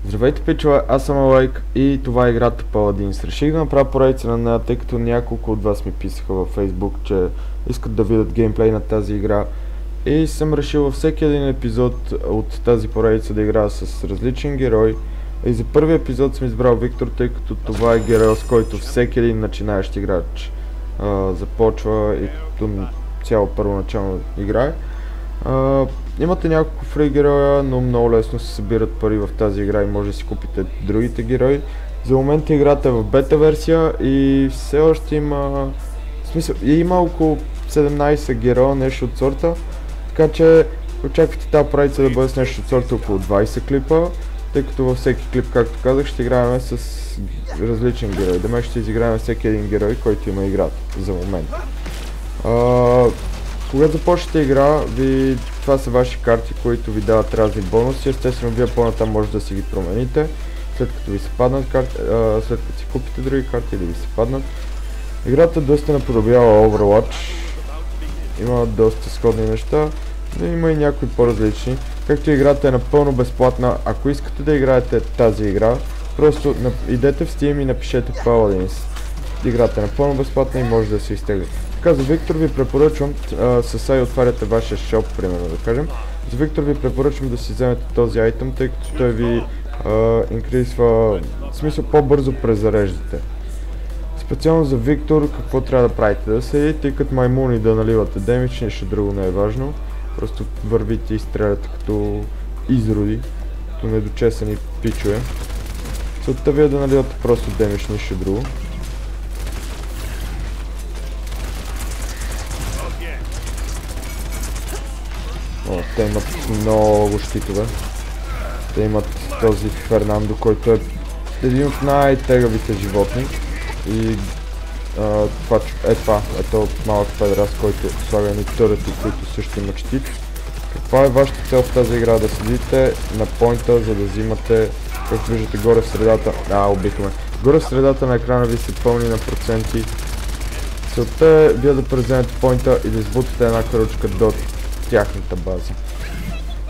Здравейте, пичове, аз съм Алайк и това е играта Paladins. Реших да направя поредица на нея, тъй като няколко от вас ми писаха във Facebook, че искат да видят геймплей на тази игра. И съм решил във всеки един епизод от тази поредица да играя с различен герой. И за първи епизод съм избрал Виктор, тъй като това е герой, с който всеки един начинаещ играч започва и като цяло първоначално играе. Имате няколко фри героя, но много лесно се събират пари в тази игра и може да си купите другите герои. За момента играта е в бета версия и все още има има около 17 героя, нещо от сорта. Така че очаквайте тази поредица да бъде с нещо от сорта около 20 клипа, тъй като във всеки клип, както казах, ще играем с различен герой. Да ще изиграем всеки един герой, който има играта за момента. Когато започнете игра, това са ваши карти, които ви дават разни бонуси. Естествено, вие по-натам може да си ги промените, след като ви се паднат карти, след като си купите други карти или ви се паднат. Играта доста наподобява Overwatch. Има доста сходни неща, но има и някои по-различни. Както играта е напълно безплатна, ако искате да играете тази игра, просто идете в Steam и напишете Paladins. Играта е напълно безплатна и може да се изтеглите. Така, за Виктор ви препоръчвам, със и отваряте вашия шоп, примерно да кажем. За Виктор ви препоръчвам да си вземете този айтъм, тъй като той ви инкрисва, в смисъл по-бързо презареждате. Специално за Виктор, какво трябва да правите? Да седите и като маймуни да наливате демидж, нищо друго не е важно. Просто вървите и стреляте като изроди, като недочесани пичове. Целта ви е да наливате просто демидж, нищо друго. Те имат много щитове. Те имат този Фернандо, който е един от най-тегавите животни. И ето малък педрас, който слага едни търети, които също имат щит. Каква е вашата цел в тази игра? Да седите на поинта, за да взимате, както виждате горе в средата, убихме. Горе в средата на екрана ви се пълни на проценти. Целта е вие да преземете поинта и да избутате една каручка до тяхната база.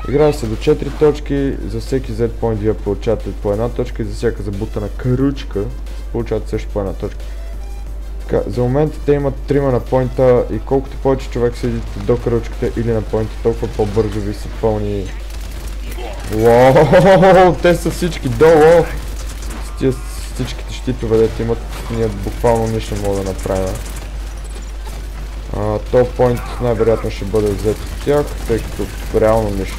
Играе се до 4 точки, за всеки Z point вие получавате по една точка и за всяка забутана каручка получавате също по една точка. Така, за момента те имат 3 на поинта и колкото повече човек седите до каручката или на поинта, толкова по-бързо ви се пълни. Уоу, те са всички долу! С тия всичките щитове, дето имат, ние буквално нищо мога да направим. Топ поинт най-вероятно ще бъде взет от тях, тъй като реално нищо.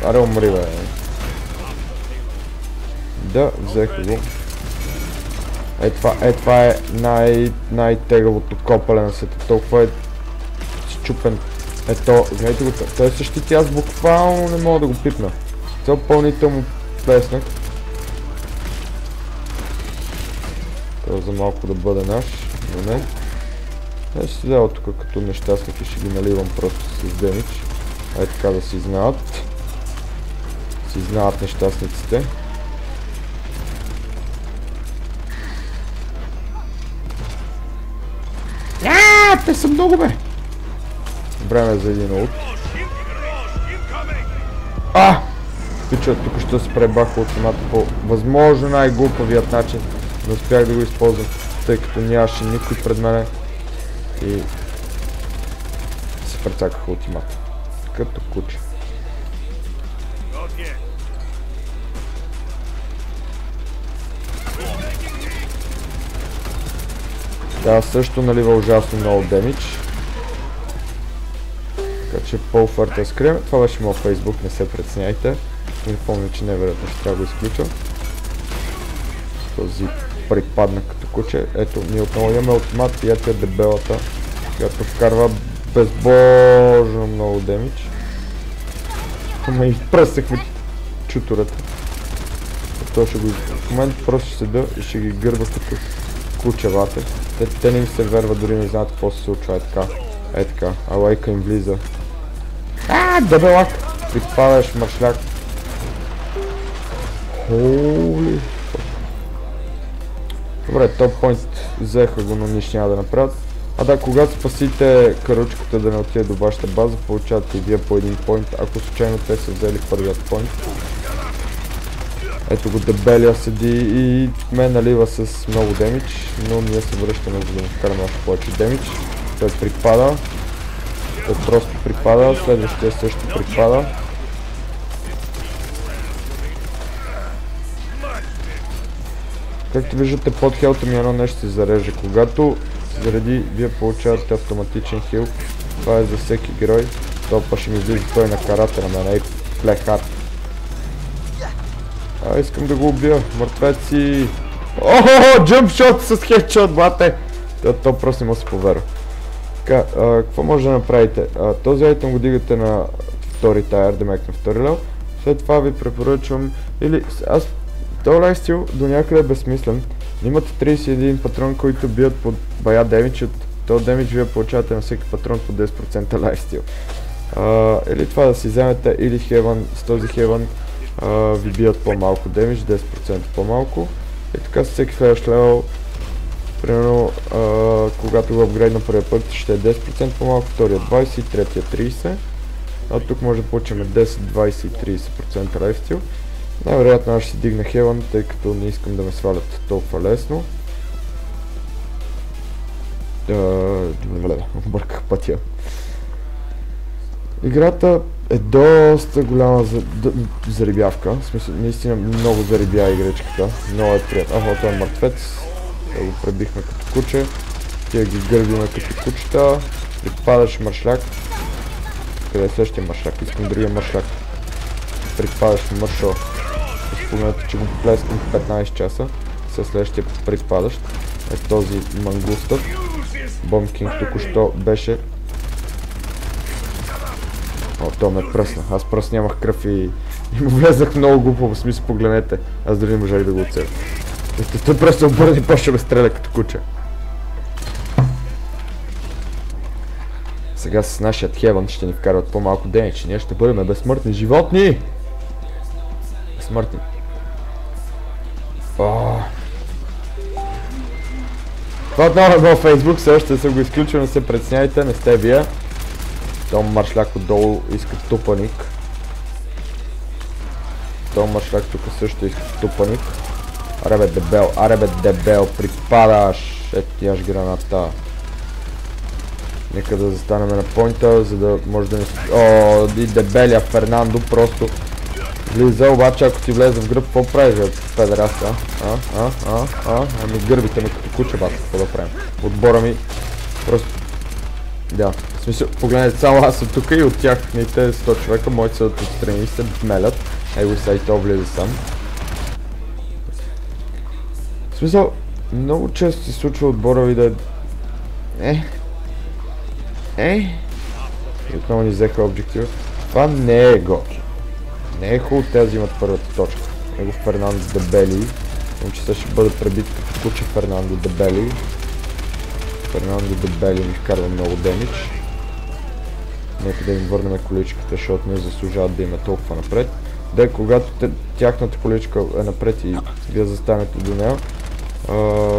Аре, умри, бе. Да, взеха го. Това е най-тегавото копале на света. Толкова е счупен. Ето, гледайте го, той се щити, аз буквално не мога да го пипна. Цел пълнител му плеснах. Това за малко да бъде наш, но не. Ще си дава тук като нещастник и ще ги наливам просто с демидж. Така да си знаят. Си знаят нещастниците. Те са много, бе! Време за един улт. Пича, тук ще се пребаха ултимата по възможно най-глупавият начин. Не успях да го използвам, тъй като нямаше никой пред мене. И се прецакаха ултимата. Като куче. Тя също налива ужасно много демидж. Така че по-фърта скрим. Това беше моят Facebook, не се преценяйте. Не помня, че невероятно ще трябва да го изключа. Този припадна като куче. Ето, ние отново имаме ултимат и ето е дебелата, която вкарва безбожно много демидж. Ама изпръснахме чутурата. В момента просто ще седа и ще ги гърба като кучевата. Те не ми се верват, дори не знаят какво се случва. Е така. Алайка им влиза. Дебелак! Припадаш, мършляк. Холи. Добре, топ поинт взеха го, но нищо няма да направят. Когато спасите каручката да не отиде до вашата база, получавате и вие по един поинт, ако случайно те са взели първият поинт. Ето го дебелия седи и ме налива с много демидж, но ние се връщаме, за да му вкараме още повече демидж. Той припада. Той просто припада, следващия също припада. Както виждате, под хелта ми едно нещо се зареже. Когато се зареди, вие получавате автоматичен хил. Това е за всеки герой. Това па ще ми влиза той на карата на мен, ей, флехар. Искам да го убия, мъртвеци. Охо, джъмпшот с хедшот, бате! То просто не може да се повярва. Така, какво може да направите? Този айтем го дигате на втори тайр, демек на втори левел. След това ви препоръчвам, или аз, този лайфстил до някъде е безсмислен. Имате 31 патрон, които бият под бая демидж, от този демидж вие получавате на всеки патрон по 10% лайфстил. Или това да си вземете, или Heaven, с този Heaven ви бият по-малко демидж, 10% по-малко. И така с всеки следващ левел, примерно когато го апгрейдна първия път ще е 10% по-малко, втория 20, третия 30. А тук може да получим 10, 20 и 30% лайфстил. Най-вероятно аз ще си дигна Heaven, тъй като не искам да ме свалят толкова лесно. Обърках пътя. Играта е доста голяма зарибявка, в смисъл наистина много зарибя игричката, много е приятно. Охо, той е мъртвец, да го пребихме като куче, тия ги гърбиме като кучета, припадаш маршляк. Къде е следващия маршляк? Искам другия маршляк. Припадаш маршо. Спомнете, че го плескам 15 часа, със следващия припадащ е този мангустът. Bomb King току-що беше. О, то ме пръсна. Аз просто нямах кръв и му влезнах много глупо, в смисъл погледнете. Аз дори не можах да го оцеля. Той просто обърна и почва ме стреля като куче. Сега с нашият Heaven ще ни вкарват по-малко демидж. Ние ще бъдем безсмъртни животни! Безсмъртни. Това отново е във Facebook, все още съм го изключил, не се притесняйте, не сте вие. Том маршляк отдолу иска тупаник. Том маршляк тук също иска тупаник. Аре бе дебел, припадаш! Ето тияш граната. Нека да застанем на поинта, за да може да не... О, и дебелия Фернандо просто влиза, обаче ако ти влезе в гръб, какво правиш, бе, педераска? Ами гърбите ми като куче, бата, какво да правим? Отбора ми просто... Да, в смисъл, погледнете, само аз съм тук и от тяхните 100 човека, моите са отстрани и се мелят. Его сега и то влиза сам. В смисъл, много често се случва отбора ви да и отново ни взеха обжектива. Това не е готин. Не е хубаво те да взимат първата точка. Него Фернандо дебели. Че сега ще бъде пребит като куче Фернандо дебели. Фернандо дебели ми вкарва много демидж. Нека да им върнем количката, защото не заслужават да има толкова напред. Да, когато тяхната количка е напред и вие застанете до нея,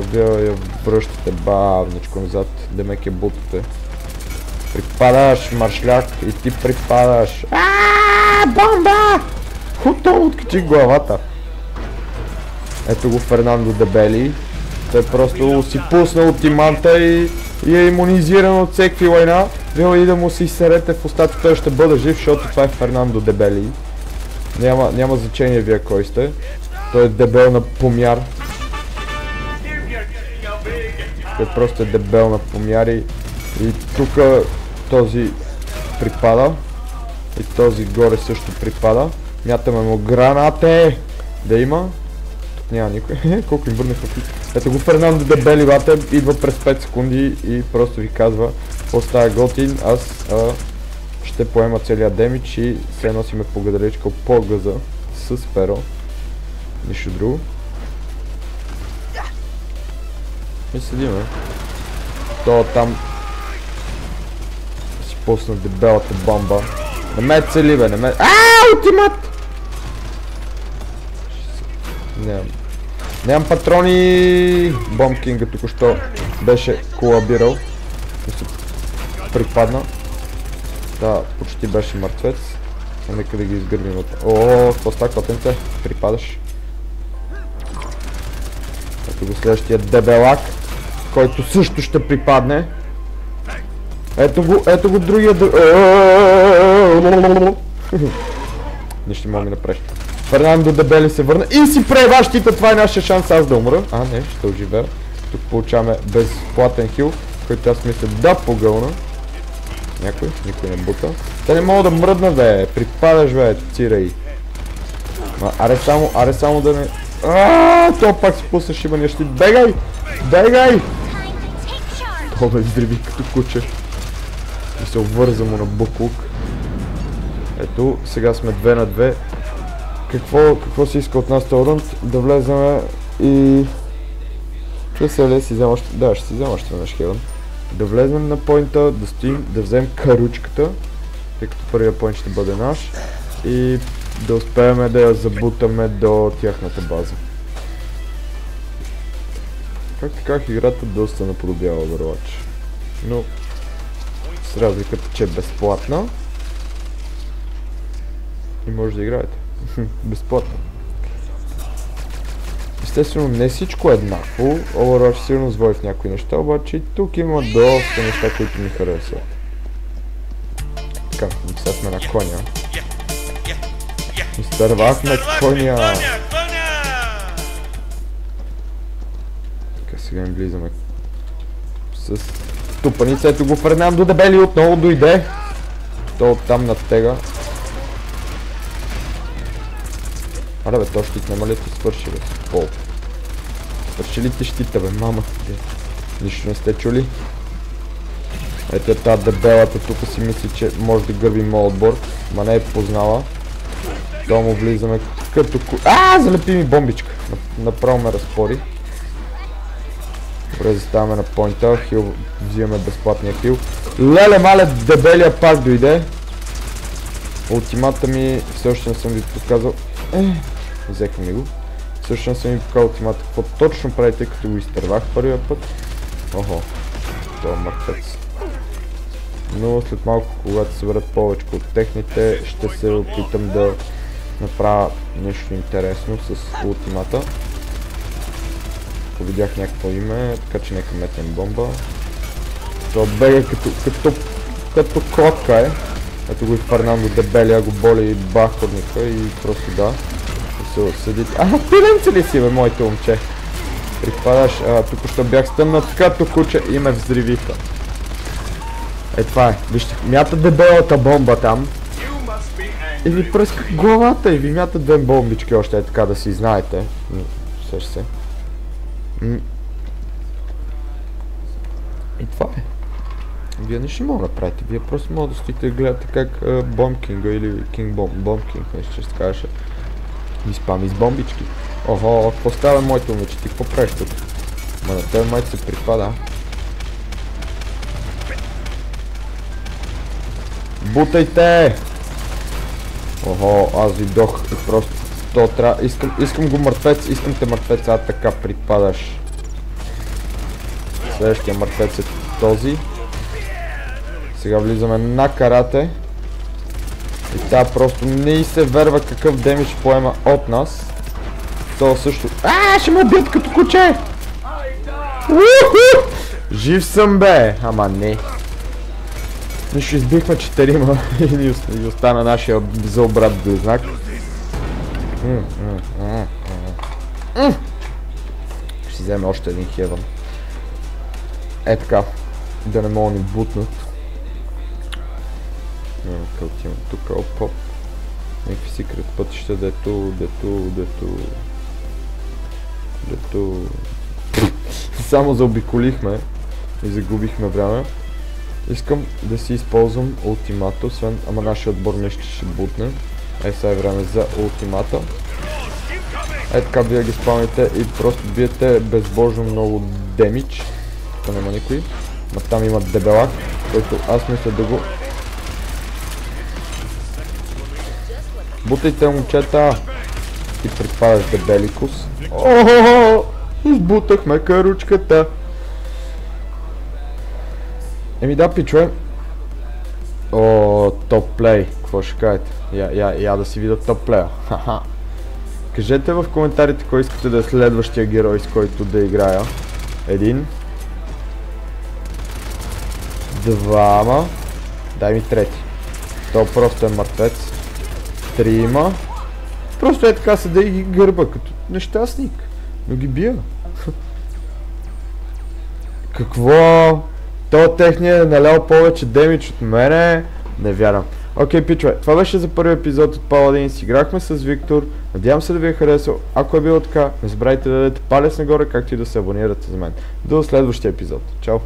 вие я връщате бавничко назад, демек я бутате. Припадаш, маршляк, и ти припадаш. Бомба! Хуто, откачи главата. Ето го Фернандо дебели. Той просто си пусна ултиманта и е имунизиран от всеки война. Вие и да му си изсерете в устата, той ще бъде жив, защото това е Фернандо дебели. Няма значение вие кой сте. Той е дебел на помяр. Той просто е дебел на помяр и тук този припада. И този горе също припада. Мятаме му гранате да има. Тук няма никой. Колко им върнаха. Ето го Фернандо дебели, бате, идва през 5 секунди и просто ви казва какво става готин. Аз ще поема целият демидж и се носиме по гадалечка по газа с перо. Нищо друго. И седиме. То там си пусна дебелата бомба. Не ме цели, бе, не ме... Ултимат! Нямам патрони! Bomb King току-що беше колабирал. Се припадна. Да, почти беше мъртвец. Нека да ги изгърбим от... Какво става, котенце? Припадаш. Ето го следващия дебелак, който също ще припадне. Ето го другия Нищо мога ми направиш. Фернандо Дебели се върна и си прева щита, това е нашия шанс аз да умра. А, не, ще оживея. Тук получаваме безплатен хил, който аз мисля да погълна. Никой не бута. Те не мога да мръдна, бе, припадаш, бе, цирай. Аре само да не... То пак си пусна шибания щит. Бегай! То ме взриви като куче. И се обвърза му на буклук. Ето, сега сме 2 на 2. Какво се иска от нас този рунд? Да влеземе и... Ще си взема още... Да, ще си взема още веднъж хелън. Да влезем на поинта, да стоим, да вземем каручката, тъй като първия поинт ще бъде наш. И да успеем да я забутаме до тяхната база. Както казах, играта доста наподобява Overwatch. Но с разликата, че е безплатна и може да играете. Безплатно. Естествено, не всичко е еднакво. Overwatch сигурно звой в някои неща, обаче и тук има доста неща, които ми харесват. Така, сега сме на коня. Изтървахме коня! Така, сега им влизаме с тупаница. Ето го Фернандо Дебели отново дойде. То оттам надтега. Аре бе, то щит няма ли ти свърши, бе? Пол. Свърши ли ти щита, бе, мама? Нищо не сте чули? Ето е тази дебелата, тук си мисли, че може да гърби моят отбор. Ма не е познала. То му влизаме като... залепи ми бомбичка. Направо ме разпори. Добре, заставаме на поинта. Взимаме безплатния хил. Леле, мале, дебелия пак дойде. Ултимата ми все още не съм ви показал. Взеха ми го. Също не съм ви показал ултимата. Какво точно правите, като го изтървах първия път? Охо, това е мъртвец. Но след малко, когато се върнат повече от техните, ще се опитам да направя нещо интересно с ултимата. Видях някакво име, така че нека метнем бомба. Това бега като котка е. Ето го и Фернандо Дебели, го боли бахорника и просто да се осъдите. Пиленце ли си, бе, моите момче? Припадаш, тук ще бях стъмнат като куче и ме взривиха. Това е, вижте, мята дебелата бомба там. И ви пръска главата и ви мята две бомбички още, така да си знаете. Сеща се. И това е. Вие не ще мога да правите, вие просто мога да стоите и гледате как Бомбкинга или Кинг Бомбкинг, нещо ще се кажеше. Ви спами с бомбички. Охо, какво става, моите момиче, ти какво правиш тук? Ма на тебе майто се припада. Бутайте! Охо, аз видох и просто то трябва. Искам го мъртвец, искам те мъртвец, така припадаш. Следващия мъртвец е този. Сега влизаме на карате. И тя просто не се верва какъв демидж поема от нас. То също... ще ме убият като куче! Жив съм, бе! Ама не. Нищо, избихме 4 и остана нашия за обрат близнак. Ще вземе още един хевън. Е така, да не мога ни бутнат. Къде има тук, оп. Някакви секрет пътища, дето. Само заобиколихме и загубихме време. Искам да си използвам ултимата, освен, ама нашия отбор нещо ще бутне. Сега е време за ултимата. Така вие ги спалните и просто биете безбожно много демидж. Тук няма никой. Но там има дебелак, който аз мисля да го... Бутайте, момчета! И припадаш дебеликус. Избутахме каручката. Да, пичове. Топ плей. Какво ще кажете? Я да си видя топ плея. Кажете в коментарите кой искате да е следващия герой, с който да играя. 1. 2. Дай ми трети. То просто е мъртвец. 3. Просто е така седа и ги гърба, като нещастник. Но ги бия. Какво? То техния е налял повече демидж от мене. Не вярвам. Окей, пичове, това беше за първи епизод от Paladins. Играхме с Виктор. Надявам се да ви е харесал. Ако е било така, не забравяйте да дадете палец нагоре, както и да се абонирате за мен. До следващия епизод. Чао!